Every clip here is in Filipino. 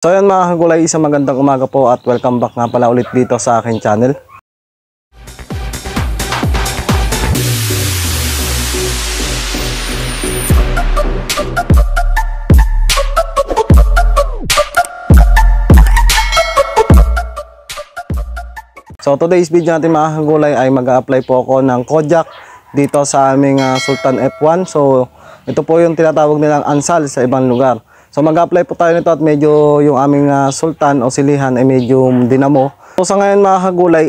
So yan mga kagulay, isang magandang umaga po at welcome back nga pala ulit dito sa aking channel. So today's video natin mga kagulay ay mag-a-apply po ako ng Kojak dito sa aming Sultan F1. So ito po yung tinatawag nilang ansal sa ibang lugar. So mag-apply po tayo nito at medyo yung aming sultan o silihan ay medyo dinamo. So sa ngayon mga kagulay,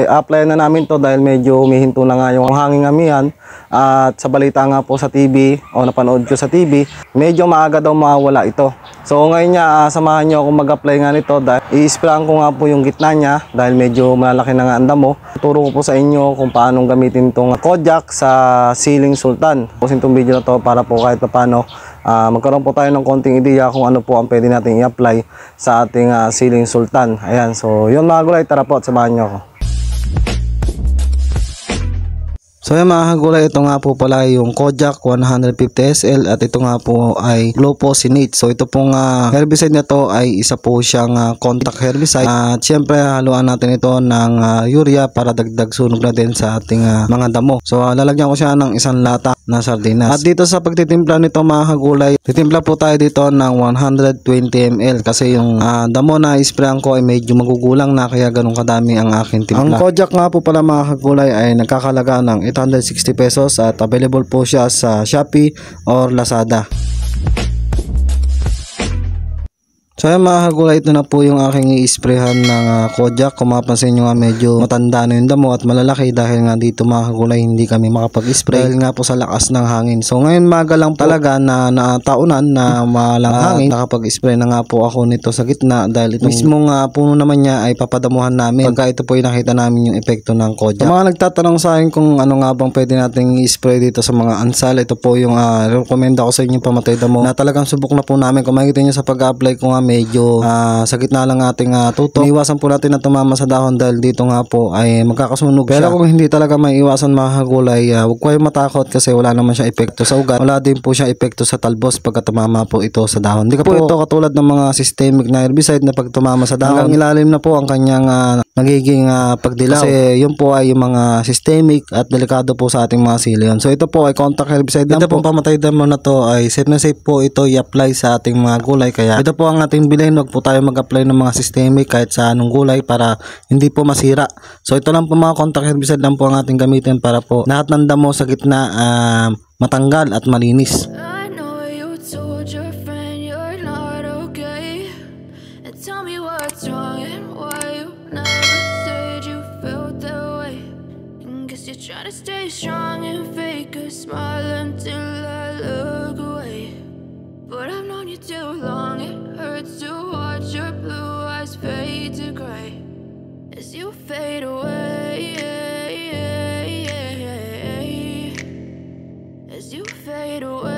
apply na namin to dahil medyo umihinto na nga yung hanging amihan. At sa balita nga po sa TV o napanood ko sa TV, medyo maaga daw mawala ito. So ngayon nga, samahan nyo ako mag-apply nga nito dahil i-sprayan ko nga po yung gitna niya dahil medyo malalaki na nga ang damo. Turo ko po sa inyo kung paano gamitin itong Kojak sa ceiling sultan. Pusin itong video na to para po kahit paano magkaroon po tayo ng konting ideya kung ano po ang pwede natin i-apply sa ating ceiling sultan. Ayan, so yun mga gulay, tara po at samahan nyo ako. So yan mga kagulay, ito nga po pala yung Kojak 150 SL at ito nga po ay glufosinate. So ito pong herbicide na to ay isa po siyang contact herbicide. At syempre haluan natin ito ng urea para dagdag sunog na din sa ating mga damo. So lalagyan ko siya ng isang lata na sardinas. At dito sa pagtitimpla nito mga kagulay, titimpla po tayo dito ng 120 ml kasi yung damo na isprayan ko ay medyo magugulang na kaya ganun kadami ang aking timpla. Ang Kojak nga po pala mga kagulay ay nagkakalaga ng 860 pesos at available po siya sa Shopee or Lazada. So yan mga kagulay, ito na po yung aking i-sprayhan ng Kojak. Kung mapapansin nyo nga medyo matanda na yung damo at malalaki dahil nga dito mga kagulay hindi kami makapag-spray dahil nga po sa lakas ng hangin. So ngayon maga lang talaga na taunan na malang hangin, nakapag-spray na nga po ako nito sa gitna dahil ito mismong puno naman niya ay papadamuhan namin pagka ito po yung nakita namin yung epekto ng Kojak. So mga nagtatanong sa akin kung ano nga bang pwede nating i-spray dito sa mga ansal, ito po yung recommend ako sa inyo pamatay damo na talagang subok na po namin. Kung makikita nyo sa pag-apply ko nga medyo sa gitna lang ating tutok. Iwasan po natin na tumama sa dahon dahil dito nga po ay magkakasunog siya. Pero kung hindi talaga may iwasan mga kagulay, huwag kayo matakot kasi wala naman siya epekto sa ugat. Wala din po siya epekto sa talbos pagka tumama po ito sa dahon. Hindi ka po ito katulad ng mga systemic na herbicide na pag tumama sa dahon, hanggang ilalim na po ang kanyang nagiging pagdilaw. Kasi yun po ay yung mga systemic at delikado po sa ating mga silihan. So ito po ay contact herbicide lang po. Ito pong pamatay damo na to ay safe na safe po ito i-apply sa ating mga gulay. Kaya ito po ang ating bilhin, wag po tayo mag-apply ng mga systemic kahit sa anong gulay para hindi po masira. So ito lang po mga contact herbicide lang po ang ating gamitin para po lahat ng damo sa gitna matanggal at malinis. Try to stay strong and fake a smile until I look away. But I've known you too long, it hurts to watch your blue eyes fade to gray as you fade away, as you fade away.